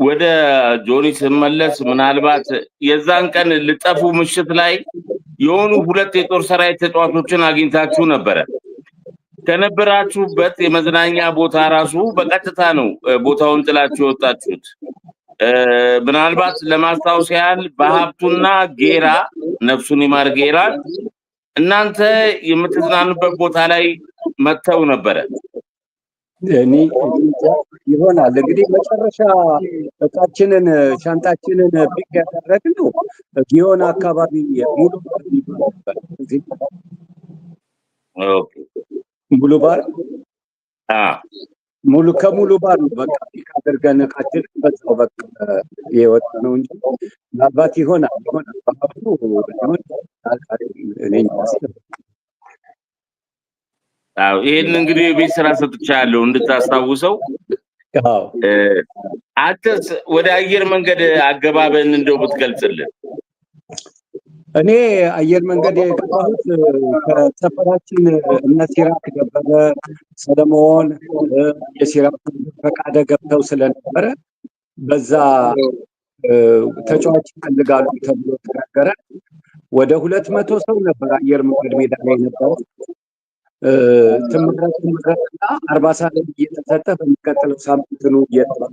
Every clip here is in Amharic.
ወደ ጆኒ ስመለስ ምናልባት የዛን ቀን ልጠፉ ምሽት ላይ የሆኑ ሁለት የጦር ሰራዊት ተጫዋቾችን አግኝታችሁ ነበረ። ከነበራችሁበት የመዝናኛ ቦታ ራሱ በቀጥታ ነው ቦታውን ጥላችሁ የወጣችሁት። ምናልባት ለማስታወስ ያህል በሀብቱና ጌራ ነፍሱን ይማር ጌራ እናንተ የምትዝናኑበት ቦታ ላይ መጥተው ነበረ። እኔ ይሆናል እንግዲህ መጨረሻ እቃችንን ሻንጣችንን ፒክ ያደረግነው ጊዮን አካባቢ ሙሉ ባር ሙሉ ባር ሙሉ ከሙሉ ባር በቃ ፒክ አድርገን እቃችንን በዛው በቃ የወጣ ነው እንጂ ምናልባት ይሆናል በሀብቱ እኔ ይሄን እንግዲህ ቤት ስራ ሰጥቻለሁ እንድታስታውሰው። አንተስ ወደ አየር መንገድ አገባበን እንደው ብትገልጽልን። እኔ አየር መንገድ የገባሁት ከሰፈራችን እነ ሲራክ ደበበ፣ ሰለሞን የሲራክ ፈቃደ ገብተው ስለነበረ በዛ ተጫዋች ይፈልጋሉ ተብሎ ተነገረ። ወደ 200 ሰው ነበር አየር መንገድ ሜዳ ላይ የነበረው። ትምረትና 40 ሳንቲም እየተሰጠ በሚቀጥለው ሳምንት ነው እየተባለ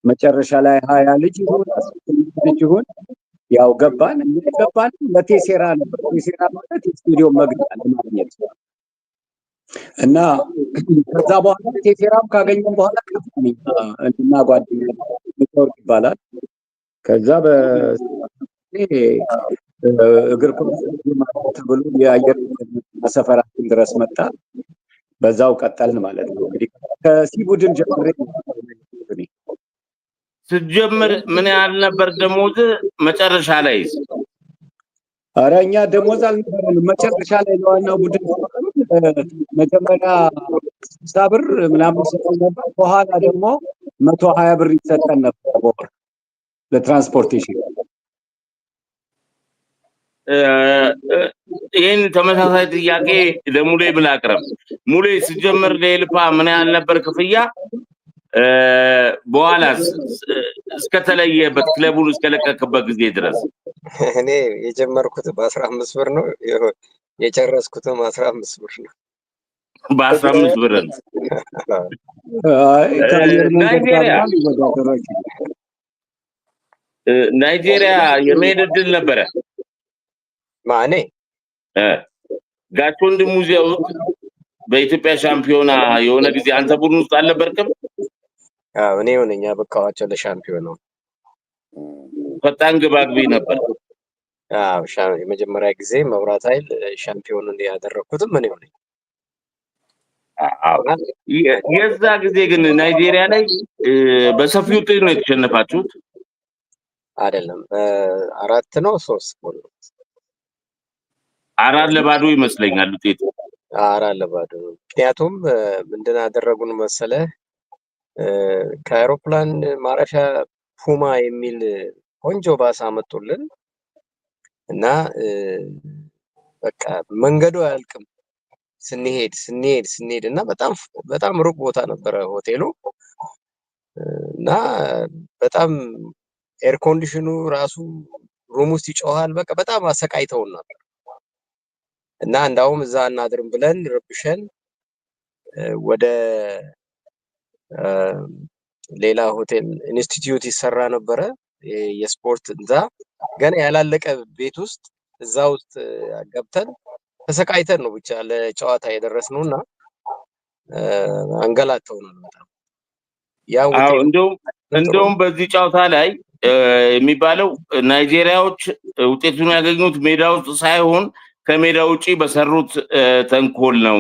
መጨረሻ ላይ 20 ልጅ ይሆን 10 ልጅ ይሆን ያው ገባን ለቴሴራ ነበር። ቴሴራ ማለት የስቱዲዮ መግቢያ ለማግኘት እና ከዛ በኋላ ቴሴራም ካገኘን በኋላ ከፍተኛ እና ጓደኛ ኔትወርክ ይባላል። ከዛ እግር ኳስ ተብሎ የአየር ሰፈራችን ድረስ መጣ። በዛው ቀጠልን ማለት ነው። እንግዲህ ከሲ ቡድን ጀምሬ ስትጀምር ምን ያህል ነበር ደሞዝ? መጨረሻ ላይ ኧረ እኛ ደሞዝ አልነበረንም። መጨረሻ ላይ ለዋናው ቡድን መጀመሪያ 60 ብር ምናምን ሰጠን ነበር። በኋላ ደግሞ 120 ብር ይሰጠን ነበር በወር ለትራንስፖርቴሽን። ይህን ተመሳሳይ ጥያቄ ለሙሌ ብላቅረብ። ሙሌ ሲጀምር ለኤልፓ ምን ያህል ነበር ክፍያ? በኋላስ እስከተለየበት ክለቡን እስከለቀቅበት ጊዜ ድረስ? እኔ የጀመርኩት በ15 ብር ነው፣ የጨረስኩትም 15 ብር ነው። በ15 ብር ነው። ናይጄሪያ የመሄድ እድል ነበረ? ማኔ ጋቾ ወንድሙዚያው በኢትዮጵያ ሻምፒዮና የሆነ ጊዜ አንተ ቡድን ውስጥ አልነበርክም? እኔ ሆነኛ በቃዋቸው ለሻምፒዮናው ፈጣን ግባግቢ ነበር። የመጀመሪያ ጊዜ መብራት ኃይል ሻምፒዮን ያደረኩትም እኔ ሆነኝ። የዛ ጊዜ ግን ናይጄሪያ ላይ በሰፊ ውጤት ነው የተሸነፋችሁት? አይደለም 4 ነው 3 ጎል ነው። 4-0 ይመስለኛል ውጤቱ። 4-0። ምክንያቱም ምንድን አደረጉን መሰለ ከአውሮፕላን ማረፊያ ፑማ የሚል ቆንጆ ባስ አመጡልን እና በቃ መንገዱ አያልቅም። ስንሄድ እና በጣም ሩቅ ቦታ ነበረ ሆቴሉ እና በጣም ኤር ኮንዲሽኑ ራሱ ሩም ውስጥ ይጮሃል። በቃ በጣም አሰቃይተውን ነበር እና እንዳውም እዛ እናድርም ብለን ረብሸን ወደ ሌላ ሆቴል ኢንስቲትዩት ይሰራ ነበረ የስፖርት እዛ ገና ያላለቀ ቤት ውስጥ እዛ ውስጥ ገብተን ተሰቃይተን ነው ብቻ ለጨዋታ የደረስነውና አንገላተውናል በጣም። ያው እንደውም በዚህ ጨዋታ ላይ የሚባለው ናይጄሪያዎች ውጤቱን ያገኙት ሜዳ ውስጥ ሳይሆን ከሜዳ ውጪ በሰሩት ተንኮል ነው።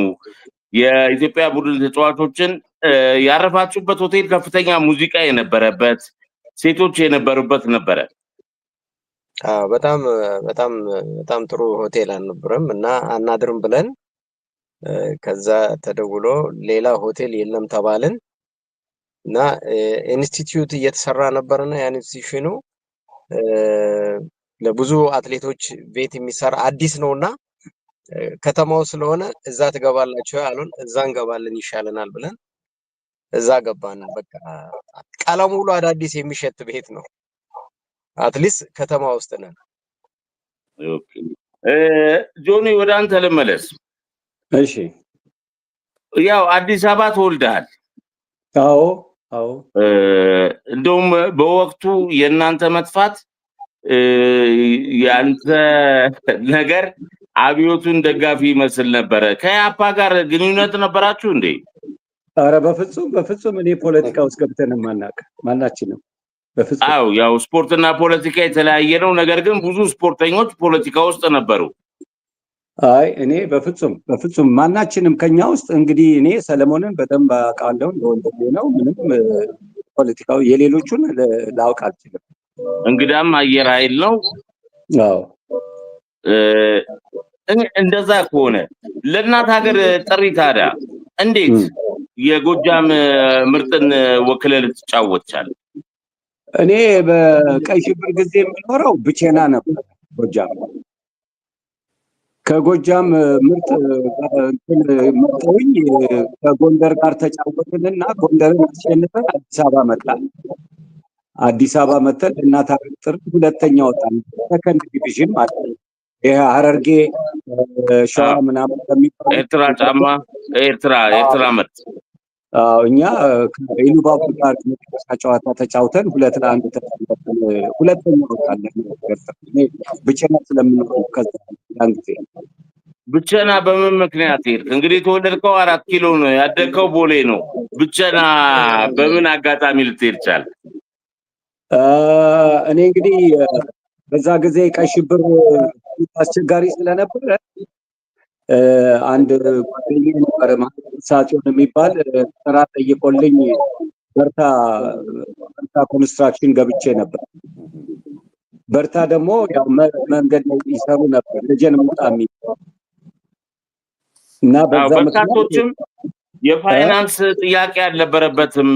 የኢትዮጵያ ቡድን ተጫዋቾችን ያረፋችሁበት ሆቴል ከፍተኛ ሙዚቃ የነበረበት፣ ሴቶች የነበሩበት ነበረ። በጣም ጥሩ ሆቴል አልነበረም እና አናድርም ብለን ከዛ ተደውሎ ሌላ ሆቴል የለም ተባልን እና ኢንስቲትዩት እየተሰራ ነበርና ያን ኢንስቲትዩሽኑ ለብዙ አትሌቶች ቤት የሚሰራ አዲስ ነውና ከተማው ስለሆነ እዛ ትገባላችሁ ያሉን፣ እዛ እንገባለን ይሻለናል ብለን እዛ ገባን። በቃ ቀለሙ ሁሉ አዳዲስ የሚሸት ቤት ነው። አትሊስት ከተማ ውስጥ ነን። ኦኬ ጆኒ ወደ አንተ ልመለስ። እሺ ያው አዲስ አበባ ተወልደሃል። አዎ አዎ። እንደውም በወቅቱ የእናንተ መጥፋት ያንተ ነገር አብዮቱን ደጋፊ ይመስል ነበረ። ከያፓ ጋር ግንኙነት ነበራችሁ እንዴ? ኧረ በፍጹም እኔ ፖለቲካ ውስጥ ገብተን ማናውቅ ማናችንም በፍጹም። አዎ ያው ስፖርትና ፖለቲካ የተለያየ ነው። ነገር ግን ብዙ ስፖርተኞች ፖለቲካ ውስጥ ነበሩ። አይ እኔ በፍጹም ማናችንም ከኛ ውስጥ እንግዲህ እኔ ሰለሞንን በደንብ አውቃለሁ፣ እንደወንድሜ ነው። ምንም ፖለቲካው የሌሎቹን ላውቅ አልችልም። እንግዳም አየር ኃይል ነው። አዎ እንደዛ ከሆነ ለእናት ሀገር ጥሪ ታዲያ እንዴት የጎጃም ምርጥን ወክለህ ልትጫወት ቻልክ? እኔ በቀይ ሽብር ጊዜ የምኖረው ብቼና ነበር ጎጃም። ከጎጃም ምርጥ መጥተውኝ ከጎንደር ጋር ተጫወትንና ጎንደርን አሸንፈን አዲስ አበባ መጣን። አዲስ አበባ መተን እናት ሀገር ጥሪ ሁለተኛ ወጣን፣ ሰከንድ ዲቪዥን ማለት ነው። ይሄ ሐረርጌ ሸዋ ምናምን ከሚባል ኤርትራ ጫማ ኤርትራ ምርጥ እኛ ከኢሉባቡር ጋር መጨረሻ ጨዋታ ተጫውተን 2-1 ተጫውተን ሁለተኛ ወጣለን። ብቸና ስለምንኖር ከዛ ያን ጊዜ ብቸና በምን ምክንያት ሄድክ? እንግዲህ የተወለድከው 4 ኪሎ ነው፣ ያደግከው ቦሌ ነው። ብቸና በምን አጋጣሚ ልትሄድ ቻልክ? እኔ እንግዲህ በዛ ጊዜ ቀይ ሽብር አስቸጋሪ ስለነበረ አንድ ጓደኛዬ ነበረ ሳጽዮን የሚባል ስራ ጠይቆልኝ በርታ ኮንስትራክሽን ገብቼ ነበር። በርታ ደግሞ ያው መንገድ ላይ ይሰሩ ነበር ልጅን ሙጣ የሚባል እና በዛ በርካቶችም የፋይናንስ ጥያቄ አልነበረበትም።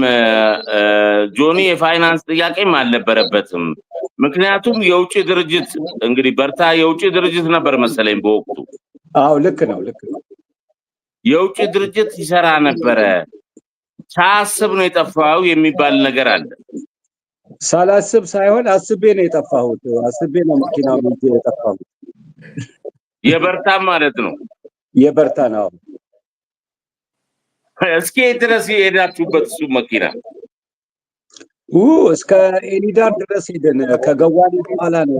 ጆኒ የፋይናንስ ጥያቄም አልነበረበትም። ምክንያቱም የውጭ ድርጅት እንግዲህ በርታ የውጭ ድርጅት ነበር መሰለኝ በወቅቱ። አዎ ልክ ነው። የውጭ ድርጅት ይሰራ ነበረ። ሳያስብ ነው የጠፋው የሚባል ነገር አለ። ሳላስብ ሳይሆን አስቤ ነው የጠፋሁት። አስቤ ነው መኪናውን ይዤ የጠፋሁት። የበርታ ማለት ነው። የበርታ ነው። እስኪ ድረስ የሄዳችሁበት እሱ መኪና እስከ ኤሊዳር ድረስ ሄደን ከገዋኔ በኋላ ነው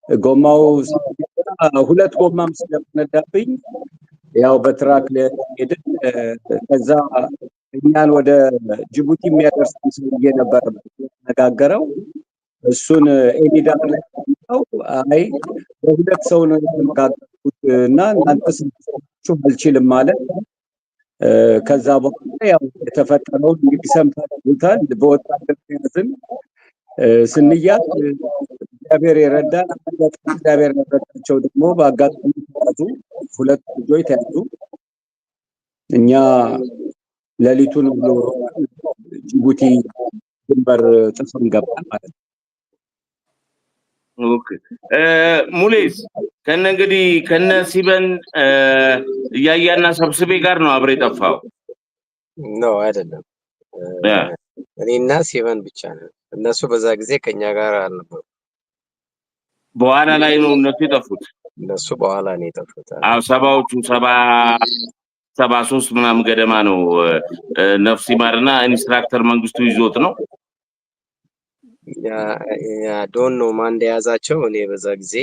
ጎማው ሁለት ጎማም ስለፈነዳብኝ ያው በትራክ ሄደን ከዛ እኛን ወደ ጅቡቲ የሚያደርስ ሰውዬ ነበር ተነጋገረው። እሱን ኤሊዳር ላይ ነው አይ በሁለት ሰው ነው የተነጋገርኩት እና እናንተ ስንቱ አልችልም ማለት። ከዛ በኋላ ያው የተፈጠረው እንግዲህ ሰምታችሁታል። በወታደር ያዝን ስንያዝ እግዚአብሔር የረዳን እግዚአብሔር የረዳቸው ደግሞ በአጋጣሚ ተያዙ። ሁለት ልጆች ተያዙ። እኛ ሌሊቱን ብሎ ጅቡቲ ድንበር ጥሰን ገባን ማለት ነው። ኦኬ ሙሌስ እንግዲህ ከነ ሲበን እያያና ሰብስቤ ጋር ነው አብሬ ጠፋው? ነው አይደለም። እኔና ሲበን ብቻ ነን። እነሱ በዛ ጊዜ ከኛ ጋር አልነበሩ። በኋላ ላይ ነው እነሱ የጠፉት። እነሱ በኋላ ነው የጠፉት። አዎ 73 ምናምን ገደማ ነው ነፍስ ይማርና ኢንስትራክተር መንግስቱ ይዞት ነው። ያ ዶን ነው ማን እንደያዛቸው እኔ በዛ ጊዜ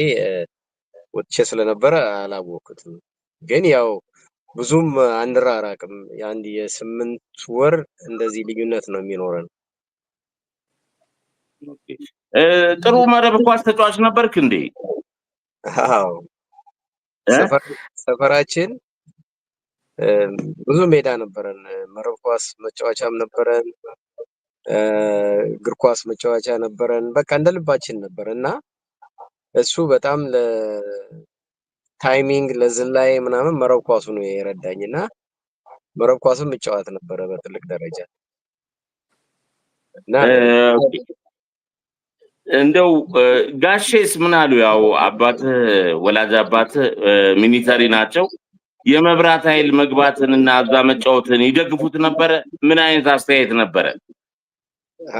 ወጥቼ ስለነበረ አላወኩትም። ግን ያው ብዙም አንራራቅም። የአንድ የ8 ወር እንደዚህ ልዩነት ነው የሚኖረን። ጥሩ መረብ ኳስ ተጫዋች ነበርክ እንዴ? አዎ ሰፈራችን ብዙ ሜዳ ነበረን። መረብ ኳስ መጫወቻም ነበረን፣ እግር ኳስ መጫወቻ ነበረን። በቃ እንደ ልባችን ነበር እና እሱ በጣም ለታይሚንግ ለዝላይ ምናምን መረብ ኳሱ ነው የረዳኝና መረብ ኳስም መጫወት ነበረ በትልቅ ደረጃ እና እንደው ጋሼስ ምን አሉ? ያው አባት ወላጅ አባት ሚኒተሪ ናቸው። የመብራት ኃይል መግባትንና እዛ መጫወትን ይደግፉት ነበረ? ምን አይነት አስተያየት ነበረ?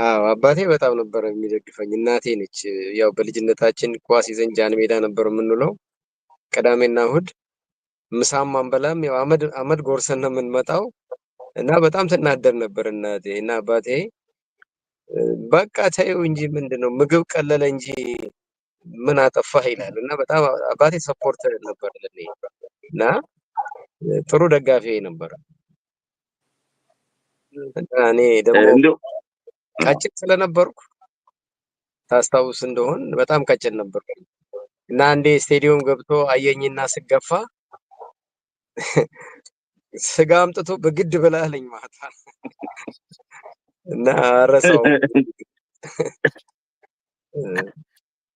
አዎ አባቴ በጣም ነበር የሚደግፈኝ። እናቴ ነች ያው በልጅነታችን ኳስ ይዘን ጃን ሜዳ ነበር የምንውለው። ቅዳሜና እሁድ ምሳም አንበላም፣ ያው አመድ ጎርሰን ነው የምንመጣው እና በጣም ትናደር ነበር እናቴ እና አባቴ በቃ ተይው እንጂ ምንድነው ምግብ ቀለለ እንጂ ምን አጠፋህ ይላል እና በጣም አባቴ ሰፖርት ነበር ለኔ እና ጥሩ ደጋፊ ነበር። እኔ ደግሞ ቀጭን ስለነበርኩ ታስታውስ እንደሆን በጣም ቀጭን ነበርኩ እና አንዴ ስቴዲየም ገብቶ አየኝና ስገፋ ስጋ አምጥቶ በግድ ብላለኝ ማታ እና ረሳው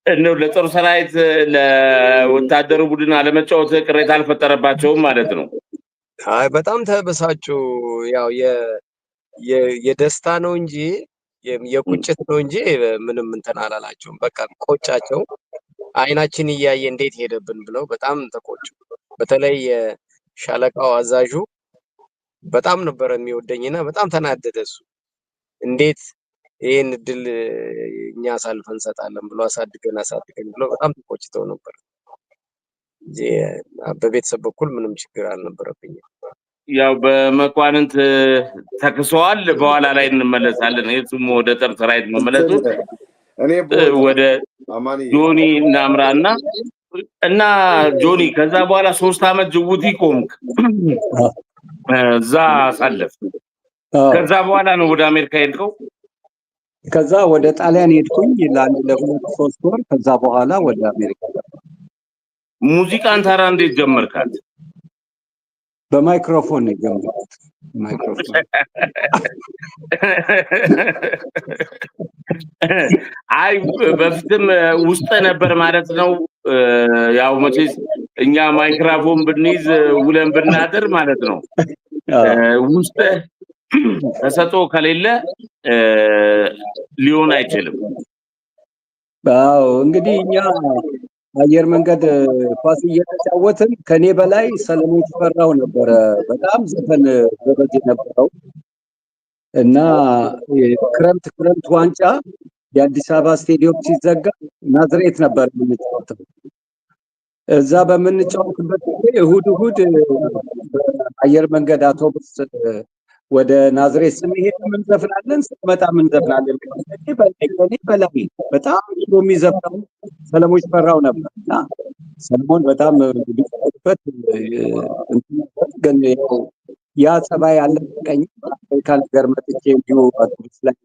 እንደው ለጦር ሰራዊት ለወታደሩ ቡድን አለመጫወት ቅሬታ አልፈጠረባቸውም ማለት ነው? አይ በጣም ተበሳጩ። ያው የደስታ ነው እንጂ የቁጭት ነው እንጂ ምንም እንትን አላላቸውም። በቃ ቆጫቸው። አይናችን እያየ እንዴት ሄደብን ብለው በጣም ተቆጩ። በተለይ የሻለቃው አዛዡ በጣም ነበር የሚወደኝና በጣም ተናደደ። እሱ እንዴት ይሄን እድል እኛ አሳልፈን እንሰጣለን ብሎ አሳድገን ብሎ በጣም ተቆጭተው ነበር። በቤተሰብ በኩል ምንም ችግር አልነበረብኝም። ያው በመኳንንት ተክሰዋል። በኋላ ላይ እንመለሳለን። የቱም ወደ ጦር ሰራዊት መመለሱ ወደ ጆኒ እናምራና እና ጆኒ ከዛ በኋላ 3 አመት ጅቡቲ ቆምክ፣ እዛ አሳለፍ። ከዛ በኋላ ነው ወደ አሜሪካ ሄድከው? ከዛ ወደ ጣሊያን ሄድኩኝ ለሁለት 3 ወር። ከዛ በኋላ ወደ አሜሪካ። ሙዚቃን ታራ እንዴት ጀመርካት? በማይክሮፎን ነው የጀመርኩት። ማይክሮፎን አይ በፊትም ውስጥ ነበር ማለት ነው። ያው መቼስ እኛ ማይክሮፎን ብንይዝ ውለን ብናድር ማለት ነው። ውስጥ ተሰጦ ከሌለ ሊሆን አይችልም። አዎ እንግዲህ እኛ አየር መንገድ ኳስ እየተጫወትን ከኔ በላይ ሰለሞን ፈራው ነበረ በጣም ዘፈን ጎበዝ የነበረው እና ክረምት ዋንጫ የአዲስ አበባ ስቴዲየም ሲዘጋ ናዝሬት ነበር የምንጫወተው። እዛ በምንጫወትበት ጊዜ እሁድ አየር መንገድ አውቶቡስ ወደ ናዝሬት ስንሄድ እንዘፍናለን፣ ስንመጣ እንዘፍናለን። ከኔ በላይ በጣም የሚዘፍነው ሰለሞን ፈራው ነበር እና ሰለሞን በጣም ቢበት ግን ያ ጸባይ አለቀኝ። አሜሪካ ነገር መጥቼ እንዲሁ አውቶቡስ ላይ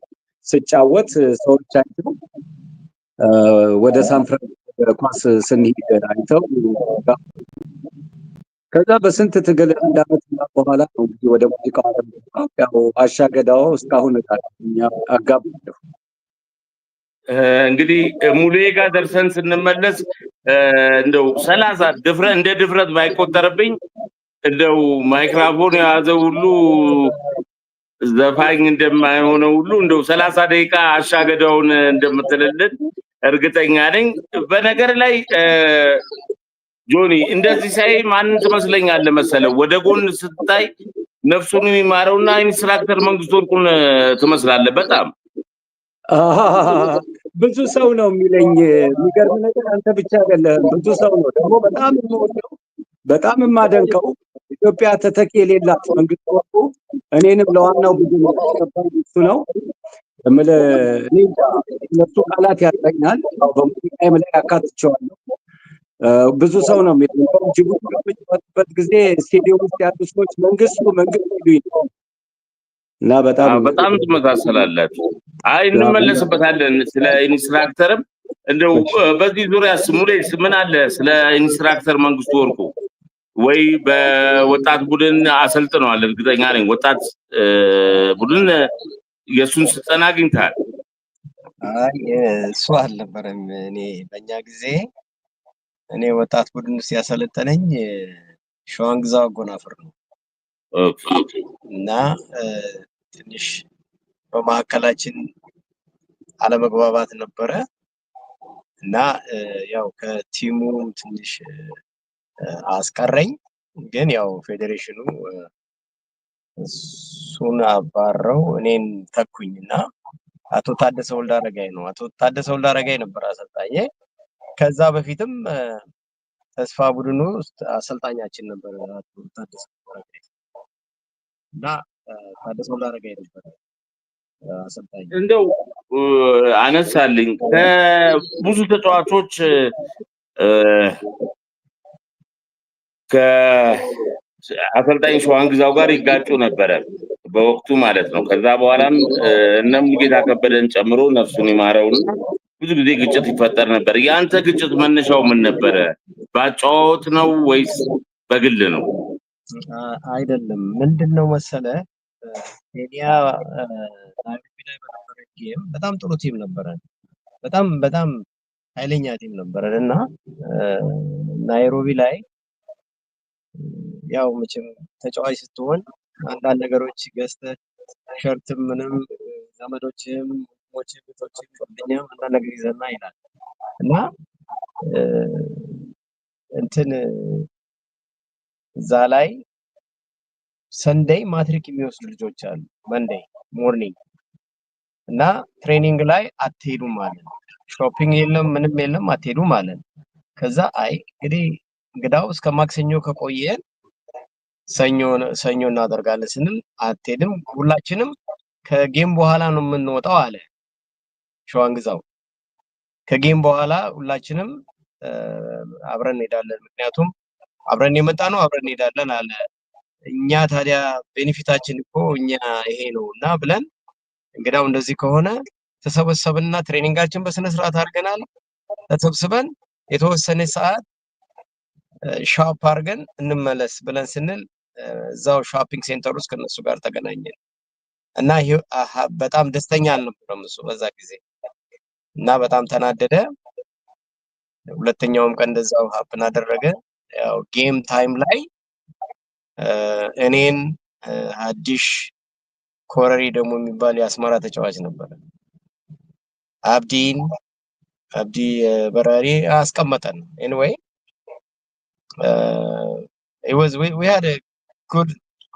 ስጫወት ሰዎች አይተው ወደ ሳንፍራንሲስኮ ኳስ ስንሄድ አይተው ከዛ በስንት ትግል አንድ አመት በኋላ ነው እንግዲህ ወደ ሙዚቃው ዓለም ያው አሻገዳው እስካሁን አጋባለሁ። እንግዲህ ሙሌ ጋር ደርሰን ስንመለስ እንደው 30 እንደ ድፍረት ባይቆጠርብኝ እንደው ማይክሮፎን የያዘ ሁሉ ዘፋኝ እንደማይሆነው ሁሉ እንደው 30 ደቂቃ አሻገዳውን እንደምትልልን እርግጠኛ ነኝ። በነገር ላይ ጆኒ እንደዚህ ሳይ ማንን ትመስለኛለህ መሰለው? ወደ ጎን ስታይ ነፍሱን የሚማረውና ኢንስትራክተር መንግስቱ ወርቁን ትመስላለህ በጣም። ብዙ ሰው ነው የሚለኝ። የሚገርም ነገር አንተ ብቻ አይደለህም፣ ብዙ ሰው ነው ደግሞ በጣም የምወደው በጣም የማደንቀው ኢትዮጵያ ተተኪ የሌላት መንግስቱ ወርቁ እኔንም ለዋናው ቡድን ያስገባኝ እሱ ነው። እኔ እነሱ ቃላት ያጠኛል። በሙዚቃዬም ላይ አካትቼዋለሁ። ብዙ ሰው ነው የሚለው። ጅቡቲ በምንጫወትበት ጊዜ ስቴዲየም ውስጥ ያሉ ሰዎች መንግስቱ ይሉኝ እና በጣም ትመሳሰላላችሁ። አይ እንመለስበታለን። ስለ ኢንስትራክተርም እንደው በዚህ ዙሪያ ሙሌስ ምን አለ ስለ ኢንስትራክተር መንግስቱ ወርቁ? ወይ በወጣት ቡድን አሰልጥነዋል እርግጠኛ ነኝ። ወጣት ቡድን የሱን ስልጠና አግኝተሃል? አይ እሱ አልነበረም። እኔ በእኛ ጊዜ እኔ ወጣት ቡድን ውስጥ ያሰለጠነኝ ሸዋንግዛው አጎናፍር ነው እና ትንሽ በማዕከላችን አለመግባባት ነበረ እና ያው ከቲሙ ትንሽ አስቀረኝ ግን ያው ፌዴሬሽኑ እሱን አባረው እኔን ተኩኝና አቶ ታደሰ ወልደ አረጋይ ነው። አቶ ታደሰ ወልደ አረጋይ ነበር አሰልጣኝ። ከዛ በፊትም ተስፋ ቡድኑ ውስጥ አሰልጣኛችን ነበር አቶ ታደሰ ወልደ አረጋይ እና ታደሰ ወልደ አረጋይ ነበር አሰልጣኝ። እንደው አነሳልኝ ከብዙ ተጫዋቾች ከአሰልጣኝ ሸዋንግዛው ጋር ይጋጩ ነበረ በወቅቱ ማለት ነው። ከዛ በኋላም እነ ሙሉጌታ ከበደን ጨምሮ ነፍሱን ይማረውና ብዙ ጊዜ ግጭት ይፈጠር ነበር። የአንተ ግጭት መነሻው ምን ነበረ? ባጫወት ነው ወይስ በግል ነው? አይደለም፣ ምንድነው መሰለ ኬንያ ናይሮቢ ላይ በነበረ ጌም በጣም ጥሩ ቲም ነበረ። በጣም ኃይለኛ ቲም ነበረ እና ናይሮቢ ላይ ያው መቼም ተጫዋች ስትሆን አንዳንድ ነገሮች ገዝተህ ሸርትም ምንም ዘመዶችም ወንድሞችም ቤቶችም ጓደኛም አንዳንድ ነገር ይዘና ይላል እና እንትን እዛ ላይ ሰንደይ ማትሪክ የሚወስዱ ልጆች አሉ። መንደይ ሞርኒንግ እና ትሬኒንግ ላይ አትሄዱም ማለት ሾፒንግ የለም ምንም የለም አትሄዱም ማለት ከዛ አይ እንግዳው እስከ ማክሰኞ ከቆየን ሰኞ እናደርጋለን ስንል አትሄድም፣ ሁላችንም ከጌም በኋላ ነው የምንወጣው አለ ሸዋንግዛው። ከጌም በኋላ ሁላችንም አብረን እንሄዳለን፣ ምክንያቱም አብረን የመጣ ነው አብረን እንሄዳለን አለ። እኛ ታዲያ ቤኔፊታችን እኮ እኛ ይሄ ነው እና ብለን እንግዳው እንደዚህ ከሆነ ተሰበሰብንና ትሬኒንጋችን በስነ ስርዓት አድርገናል። ተሰብስበን የተወሰነ ሰዓት ሻፕ አድርገን እንመለስ ብለን ስንል እዛው ሾፒንግ ሴንተር ውስጥ ከነሱ ጋር ተገናኘን እና በጣም ደስተኛ አልነበረም እሱ በዛ ጊዜ እና በጣም ተናደደ። ሁለተኛውም ቀን እንደዛው ሀፕን አደረገ። ያው ጌም ታይም ላይ እኔን ሀዲሽ ኮረሪ ደግሞ የሚባል የአስመራ ተጫዋች ነበር አብዲ በራሪ አስቀመጠን። ኤኒዌይ we had a good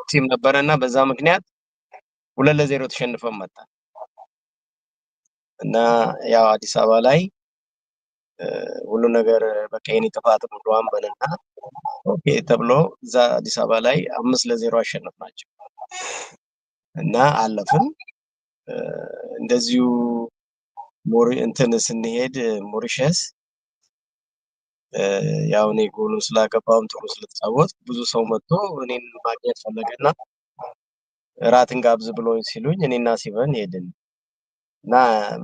team ነበረና በዛ ምክንያት 2-0 ተሸንፈን መጣን እና ያው አዲስ አበባ ላይ ሁሉ ነገር በቃ የኔ ጥፋት ነው ብሎ አመነና ኦኬ ተብሎ እዛ አዲስ አበባ ላይ 5-0 አሸነፍናቸው እና አለፍን። እንደዚሁ እንትን ስንሄድ ሞሪሸስ ያው እኔ ጎሉ ስላገባውም ጥሩ ስለተጫወት ብዙ ሰው መጥቶ እኔን ማግኘት ፈለገና ራትን ጋብዝ ብሎኝ ሲሉኝ እኔና ሲቨን ሄድን እና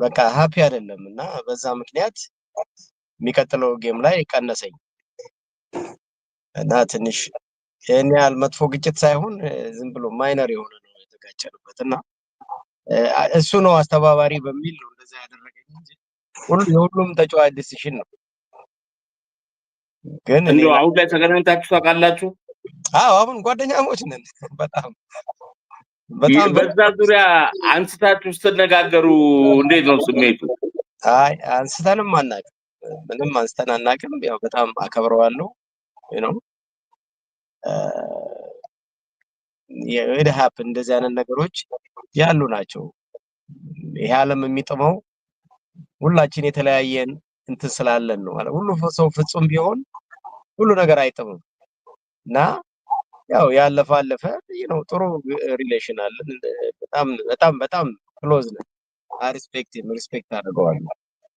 በቃ ሃፒ አይደለም እና በዛ ምክንያት የሚቀጥለው ጌም ላይ ቀነሰኝ እና ትንሽ የኔ ያህል መጥፎ ግጭት ሳይሆን ዝም ብሎ ማይነር የሆነ ነው የተጋጨንበት እና እሱ ነው አስተባባሪ በሚል ነው እንደዛ ያደረገኝ እንጂ የሁሉም ተጫዋች ዲሲሽን ነው። ግን እንደው አሁን ላይ ተገናኝታችሁ ታውቃላችሁ? አዎ አሁን ጓደኛሞች ነን። በጣም በዛ ዙሪያ አንስታችሁ ስትነጋገሩ እንዴት ነው ስሜቱ? አይ አንስተንም አናውቅም፣ ምንም አንስተን አናውቅም። ያው በጣም አከብረዋለሁ ነው የኢት ሃፕን እንደዚህ አይነት ነገሮች ያሉ ናቸው። ይሄ ዓለም የሚጥመው ሁላችን የተለያየን እንትን ስላለን ነው ማለት ሁሉ ሰው ፍጹም ቢሆን ሁሉ ነገር አይጥምም እና ያው ያለፈ አለፈ ነው። ጥሩ ሪሌሽን አለን። በጣም ክሎዝ ነን። ሪስፔክት አደርገዋለሁ።